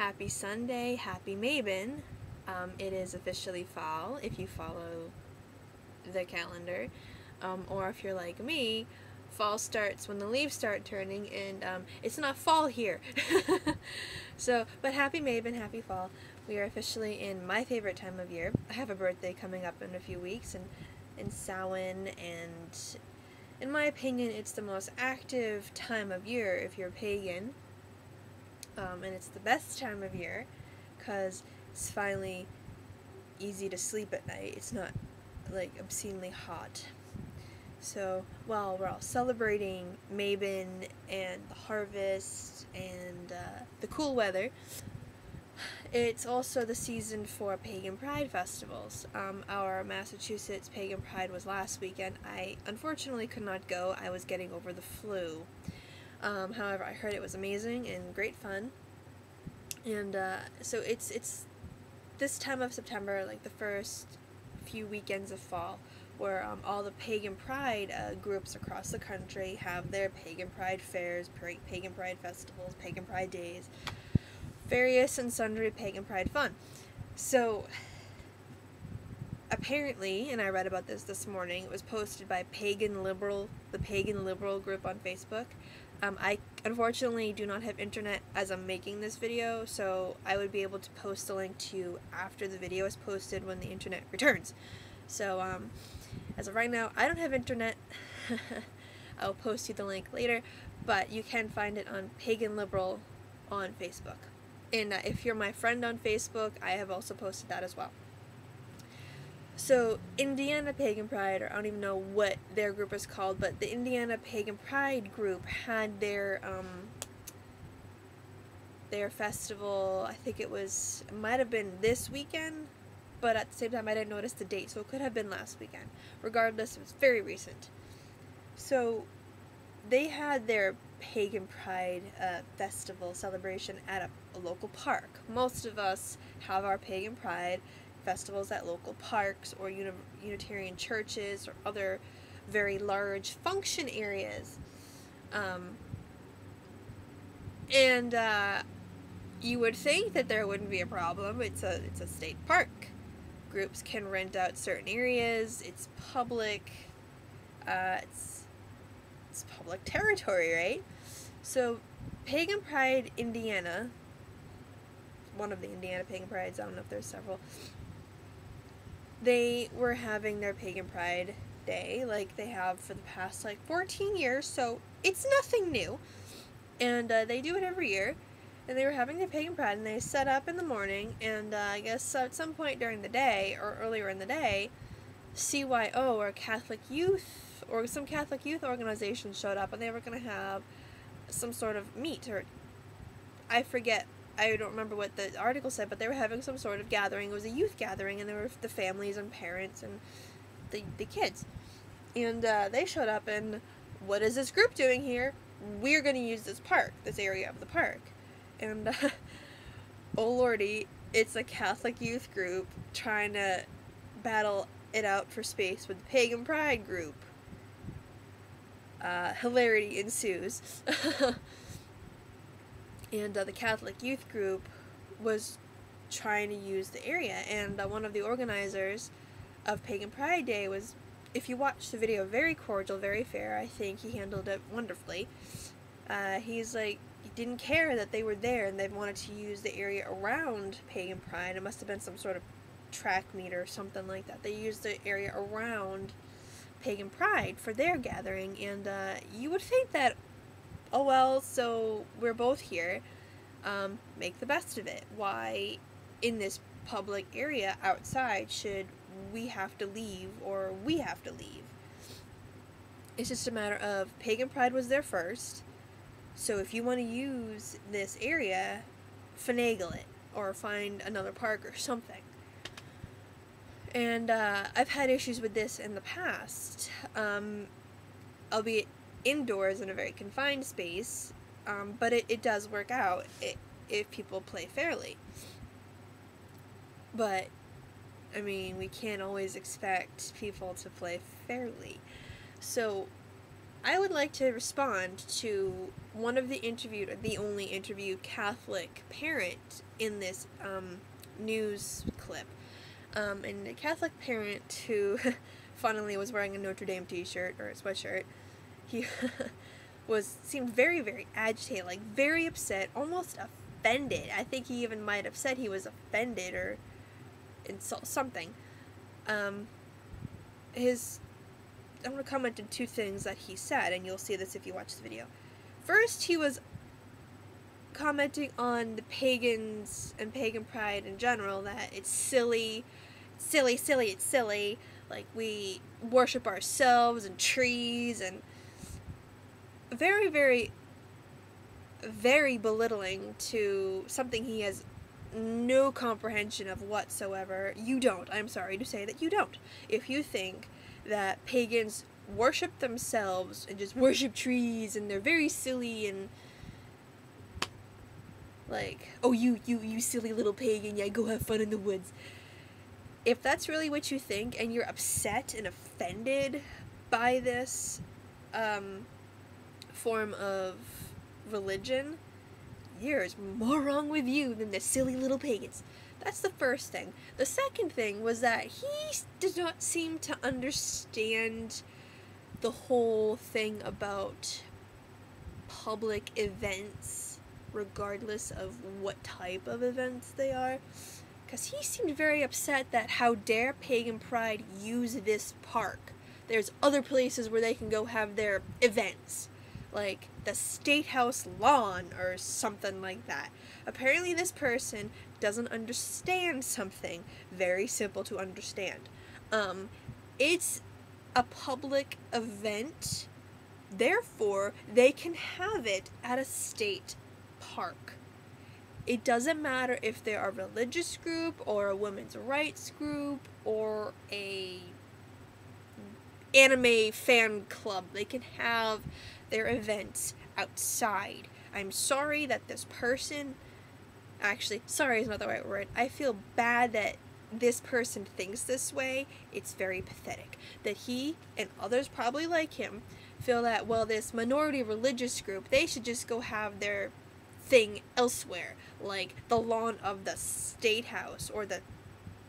Happy Sunday, happy Mabon. It is officially fall if you follow the calendar, or if you're like me, fall starts when the leaves start turning, and it's not fall here. So, but happy Mabon, happy fall. We are officially in my favorite time of year. I have a birthday coming up in a few weeks, and in Samhain, and in my opinion, it's the most active time of year if you're pagan. And it's the best time of year because it's finally easy to sleep at night. It's not like obscenely hot. So while we're all celebrating Mabon and the harvest and the cool weather, it's also the season for Pagan Pride festivals. Our Massachusetts Pagan Pride was last weekend. I unfortunately could not go. I was getting over the flu. However, I heard it was amazing and great fun. And so it's this time of September, like the first few weekends of fall, where all the Pagan Pride groups across the country have their Pagan Pride fairs, Pagan Pride festivals, Pagan Pride days, various and sundry Pagan Pride fun. So apparently, and I read about this morning, it was posted by Pagan Liberal, the Pagan Liberal group on Facebook. I unfortunately do not have internet as I'm making this video, so I would be able to post the link to you after the video is posted when the internet returns. So as of right now, I don't have internet. I'll post you the link later, but you can find it on Pagan Liberal on Facebook. And if you're my friend on Facebook, I have also posted that as well. So, Indiana Pagan Pride, or I don't even know what their group is called, but the Indiana Pagan Pride group had their festival, I think it might have been this weekend, but at the same time I didn't notice the date, so it could have been last weekend. Regardless, it was very recent. So, they had their Pagan Pride festival celebration at a local park. Most of us have our Pagan Pride festivals at local parks or Unitarian churches or other very large function areas. And you would think that there wouldn't be a problem. It's a state park. Groups can rent out certain areas. It's public. It's public territory, right? So Pagan Pride Indiana, one of the Indiana Pagan Prides, I don't know if there's several, they were having their Pagan Pride Day like they have for the past 14 years, so it's nothing new. And they do it every year. And they were having their Pagan Pride, and they set up in the morning, and I guess at some point during the day, or earlier in the day, CYO, or Catholic Youth, or some Catholic Youth organization showed up, and they were going to have some sort of meet, or I forget. I don't remember what the article said, but they were having some sort of gathering. It was a youth gathering, and there were the families and parents and the kids. And they showed up, and what is this group doing here? We're going to use this park, this area of the park. And, oh lordy, it's a Catholic youth group trying to battle it out for space with the Pagan Pride group. Hilarity ensues. And the Catholic youth group was trying to use the area, and one of the organizers of Pagan Pride Day was, if you watch the video, very cordial, very fair. I think he handled it wonderfully. He's like, he didn't care that they were there and they wanted to use the area around Pagan Pride. It must have been some sort of track meet or something like that. They used the area around Pagan Pride for their gathering, and you would think that, oh well, so we're both here, make the best of it. Why, in this public area outside, should we have to leave, or we have to leave? It's just a matter of Pagan Pride was there first, so if you want to use this area, finagle it, or find another park or something. And I've had issues with this in the past, albeit indoors in a very confined space, but it does work out if people play fairly. But, I mean, we can't always expect people to play fairly. So, I would like to respond to one of the only interviewed Catholic parent in this news clip. And a Catholic parent who, funnily, was wearing a Notre Dame t-shirt, or a sweatshirt, he seemed very, very agitated, like very upset, almost offended. I think he even might have said he was offended or something. I'm going to comment on two things that he said, and you'll see this if you watch the video. First, he was commenting on the pagans and pagan pride in general, that it's silly, it's silly, like we worship ourselves and trees, and very, very, very belittling to something he has no comprehension of whatsoever. You don't. I'm sorry to say that you don't. If you think that pagans worship themselves and just worship trees and they're very silly and like, oh, you silly little pagan, yeah, go have fun in the woods. If that's really what you think and you're upset and offended by this form of religion, there's more wrong with you than the silly little pagans. That's the first thing. The second thing was that he did not seem to understand the whole thing about public events, regardless of what type of events they are. Because he seemed very upset that how dare Pagan Pride use this park. There's other places where they can go have their events, like the State House lawn or something like that. Apparently this person doesn't understand something very simple to understand. It's a public event, therefore they can have it at a state park. It doesn't matter if they're a religious group or a women's rights group or a anime fan club. They can have their events outside. I'm sorry that this person, actually, sorry is not the right word. I feel bad that this person thinks this way. It's very pathetic that he and others probably like him feel that, well, this minority religious group, they should just go have their thing elsewhere, like the lawn of the State House or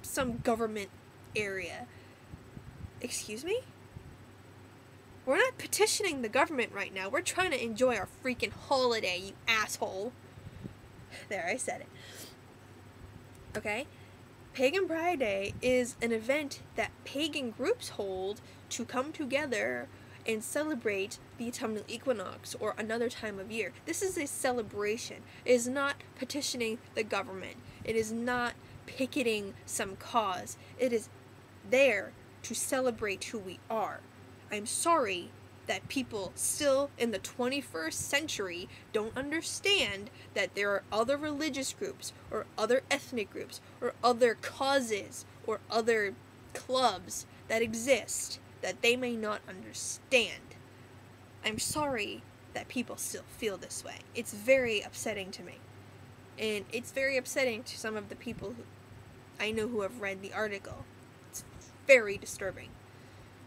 some government area. Excuse me? We're not petitioning the government right now. We're trying to enjoy our freaking holiday, you asshole. There, I said it. Okay? Pagan Pride Day is an event that pagan groups hold to come together and celebrate the autumnal equinox or another time of year. This is a celebration. It is not petitioning the government. It is not picketing some cause. It is there to celebrate who we are. I'm sorry that people still in the 21st century don't understand that there are other religious groups or other ethnic groups or other causes or other clubs that exist that they may not understand. I'm sorry that people still feel this way. It's very upsetting to me. And it's very upsetting to some of the people who I know who have read the article. It's very disturbing.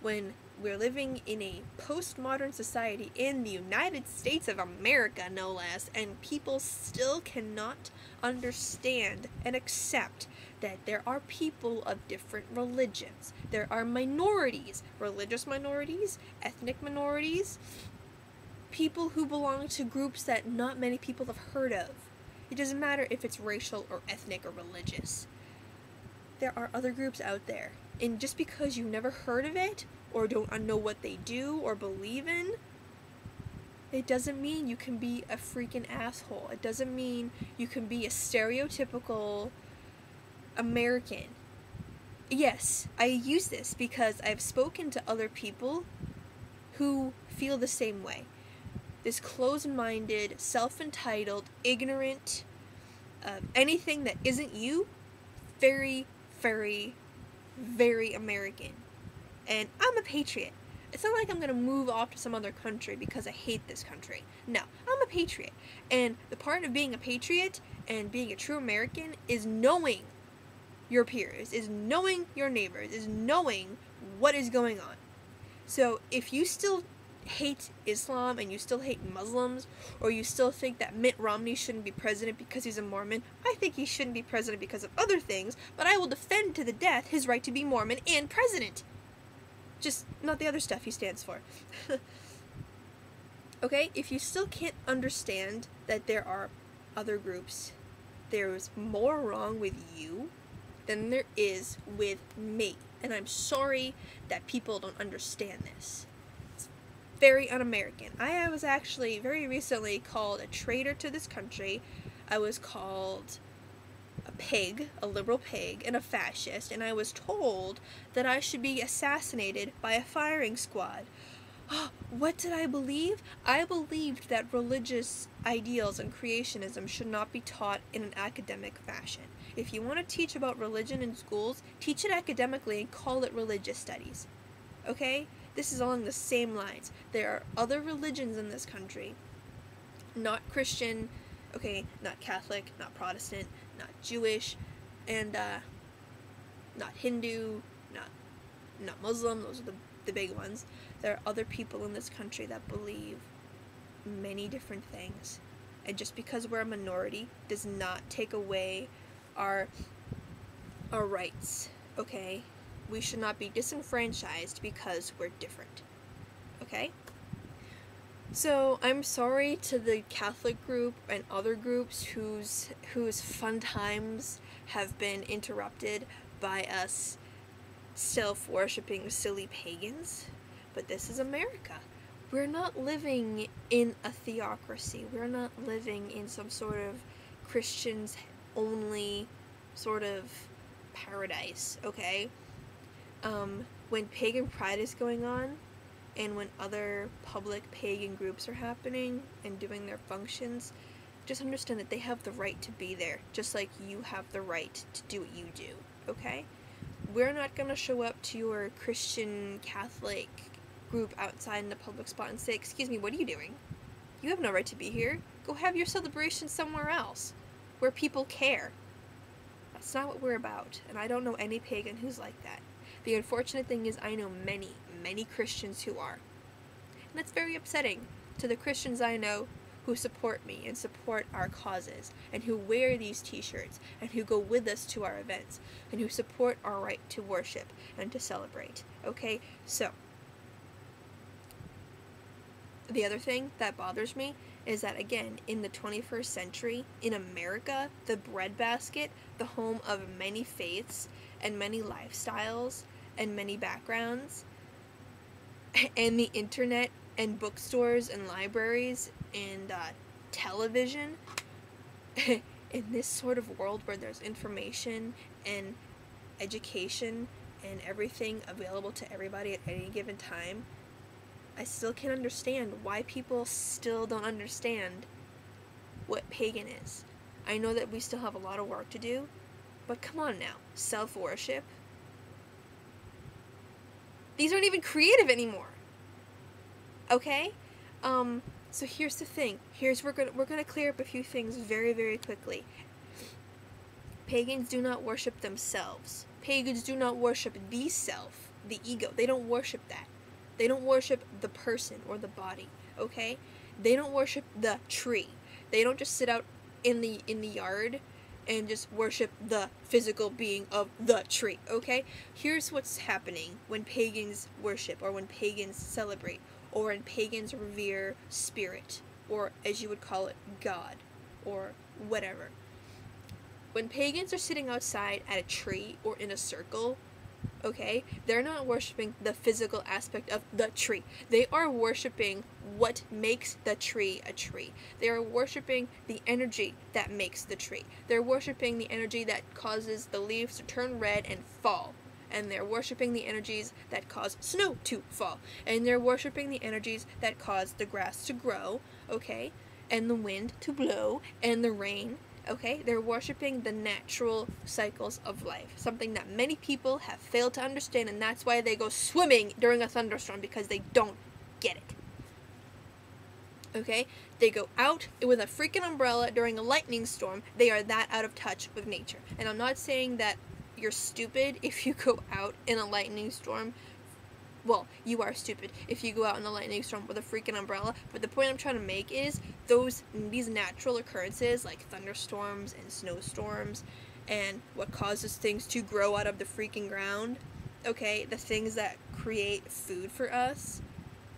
When we're living in a postmodern society in the United States of America, no less, and people still cannot understand and accept that there are people of different religions. There are minorities, religious minorities, ethnic minorities, people who belong to groups that not many people have heard of. It doesn't matter if it's racial or ethnic or religious. There are other groups out there. And just because you've never heard of it, or don't know what they do or believe in, it doesn't mean you can be a freaking asshole. It doesn't mean you can be a stereotypical American. Yes, I use this because I've spoken to other people who feel the same way. This closed-minded, self-entitled, ignorant, anything that isn't you, very, very, very American. And I'm a patriot. It's not like I'm going to move off to some other country because I hate this country. No, I'm a patriot. And the part of being a patriot and being a true American is knowing your peers, is knowing your neighbors, is knowing what is going on. So if you still hate Islam and you still hate Muslims, or you still think that Mitt Romney shouldn't be president because he's a Mormon, I think he shouldn't be president because of other things, but I will defend to the death his right to be Mormon and president. Just not the other stuff he stands for. Okay, if you still can't understand that there are other groups, there's more wrong with you than there is with me. And I'm sorry that people don't understand this. It's very un-American. I was actually very recently called a traitor to this country. I was called a pig, a liberal pig, and a fascist, and I was told that I should be assassinated by a firing squad. What did I believe? I believed that religious ideals and creationism should not be taught in an academic fashion. If you want to teach about religion in schools, teach it academically and call it religious studies. Okay? This is along the same lines. There are other religions in this country, not Christian, okay, not Catholic, not Protestant, not Jewish, and not Hindu, not Muslim. Those are the big ones. There are other people in this country that believe many different things, and just because we're a minority does not take away our rights. Okay, we should not be disenfranchised because we're different. Okay. So I'm sorry to the Catholic group and other groups whose fun times have been interrupted by us self-worshipping silly pagans, but this is America. We're not living in a theocracy. We're not living in some sort of Christians only sort of paradise, okay? When Pagan Pride is going on, and when other public pagan groups are happening and doing their functions, just understand that they have the right to be there, just like you have the right to do what you do, okay? We're not going to show up to your Christian Catholic group outside in the public spot and say, "Excuse me, what are you doing? You have no right to be here. Go have your celebration somewhere else, where people care." That's not what we're about, and I don't know any pagan who's like that. The unfortunate thing is I know many, many Christians who are. And that's very upsetting to the Christians I know who support me and support our causes, and who wear these t-shirts, and who go with us to our events, and who support our right to worship and to celebrate. Okay? So, the other thing that bothers me is that, again, in the 21st century, in America, the breadbasket, the home of many faiths and many lifestyles and many backgrounds, and the internet and bookstores and libraries and television, in this sort of world where there's information and education and everything available to everybody at any given time, I still can't understand why people still don't understand what pagan is. I know that we still have a lot of work to do, but come on now, self-worship. These aren't even creative anymore. Okay? So here's the thing. We're gonna clear up a few things very, very quickly. Pagans do not worship themselves. Pagans do not worship the self, the ego. They don't worship that. They don't worship the person or the body, okay? They don't worship the tree. They don't just sit out in the yard and just worship the physical being of the tree, okay? Here's what's happening when pagans worship, or when pagans celebrate, or when pagans revere spirit, or as you would call it, God, or whatever. When pagans are sitting outside at a tree or in a circle, okay, they're not worshiping the physical aspect of the tree. They are worshiping what makes the tree a tree. They are worshiping the energy that makes the tree. They're worshiping the energy that causes the leaves to turn red and fall. And they're worshiping the energies that cause snow to fall. And they're worshiping the energies that cause the grass to grow, okay, and the wind to blow, and the rain. Okay, they're worshiping the natural cycles of life, something that many people have failed to understand, and that's why they go swimming during a thunderstorm, because they don't get it. Okay, they go out with a freaking umbrella during a lightning storm. They are that out of touch with nature. And I'm not saying that you're stupid if you go out in a lightning storm Well, you are stupid if you go out in a lightning storm with a freaking umbrella, but the point I'm trying to make is these natural occurrences like thunderstorms and snowstorms and what causes things to grow out of the freaking ground, okay, the things that create food for us,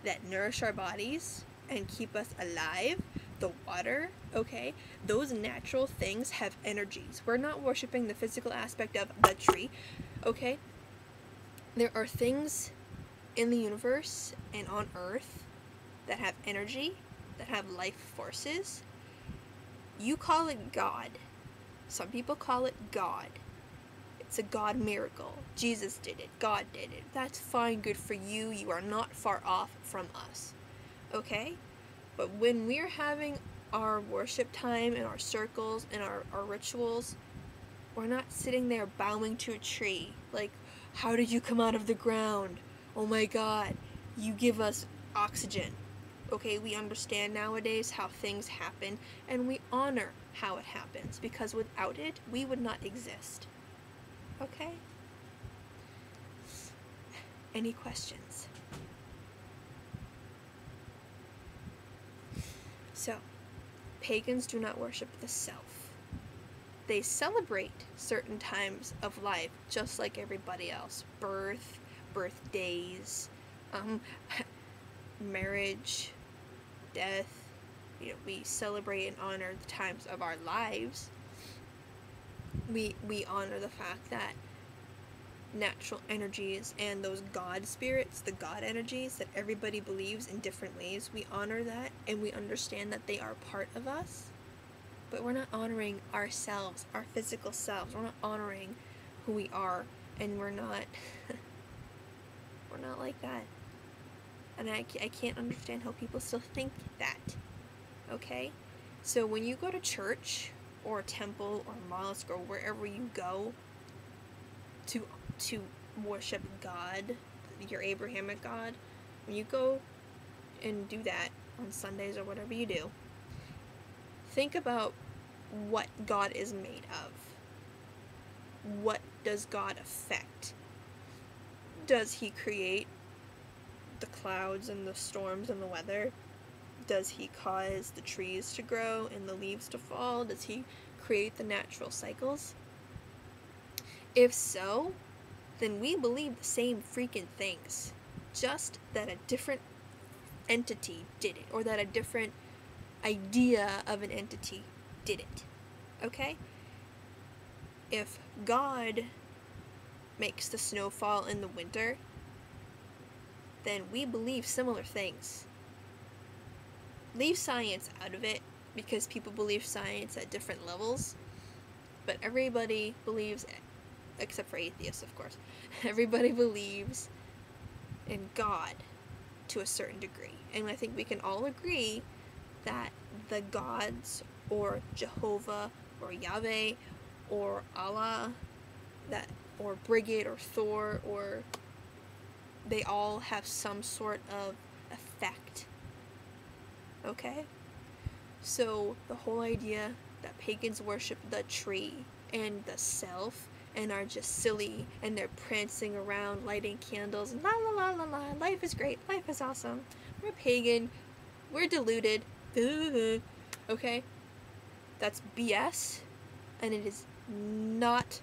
that nourish our bodies and keep us alive, the water, okay, those natural things have energies. We're not worshiping the physical aspect of the tree, okay? There are things in the universe and on Earth that have energy, that have life forces. You call it God. Some people call it God. It's a God miracle. Jesus did it. God did it. That's fine, good for you. You are not far off from us. Okay? But when we're having our worship time and our circles and our rituals, we're not sitting there bowing to a tree. Like, how did you come out of the ground? Oh my God, you give us oxygen. Okay, we understand nowadays how things happen, and we honor how it happens, because without it, we would not exist. Okay? Any questions? So, pagans do not worship the self. They celebrate certain times of life, just like everybody else. Birthdays, marriage, death. You know, we celebrate and honor the times of our lives. We honor the fact that natural energies and those God spirits, the God energies that everybody believes in different ways, we honor that, and we understand that they are part of us. But we're not honoring ourselves, our physical selves. We're not honoring who we are, and we're not we're not like that. And I can't understand how people still think that. Okay? So when you go to church or a temple or a mosque or wherever you go to worship God, your Abrahamic God, when you go and do that on Sundays or whatever you do, think about what God is made of. What does God affect? Does he create the clouds and the storms and the weather? Does he cause the trees to grow and the leaves to fall? Does he create the natural cycles? If so, then we believe the same freaking things, just that a different entity did it, or that a different idea of an entity did it. Okay? If God makes the snow fall in the winter, then we believe similar things. Leave science out of it, because people believe science at different levels, but everybody believes, except for atheists, of course, everybody believes in God to a certain degree. And I think we can all agree that the gods, or Jehovah, or Yahweh, or Allah, or Brigid, or Thor, or they all have some sort of effect. Okay? So the whole idea that pagans worship the tree and the self and are just silly and they're prancing around lighting candles and la la la la la, life is great, life is awesome, we're pagan, we're deluded, okay? That's BS, and it is not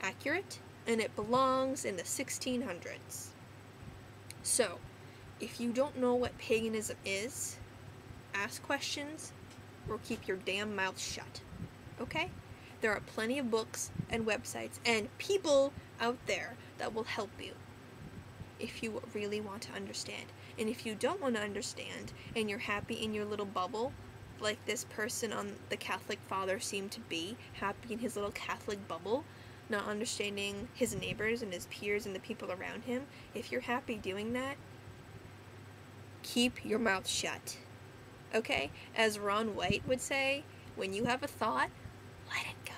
accurate, and it belongs in the 1600s. So, if you don't know what paganism is, ask questions or keep your damn mouth shut. Okay? There are plenty of books and websites and people out there that will help you if you really want to understand. And if you don't want to understand and you're happy in your little bubble, like this person on the Catholic Father seemed to be, happy in his little Catholic bubble, not understanding his neighbors and his peers and the people around him, if you're happy doing that, keep your mouth shut. Okay? As Ron White would say, when you have a thought, let it go.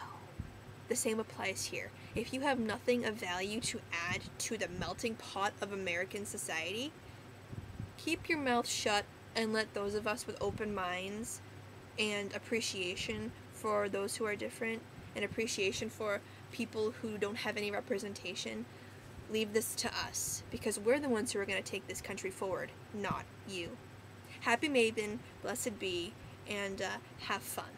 The same applies here. If you have nothing of value to add to the melting pot of American society, keep your mouth shut and let those of us with open minds and appreciation for those who are different and appreciation for people who don't have any representation, Leave this to us, because we're the ones who are going to take this country forward, not you. Happy Mabon, blessed be, and have fun.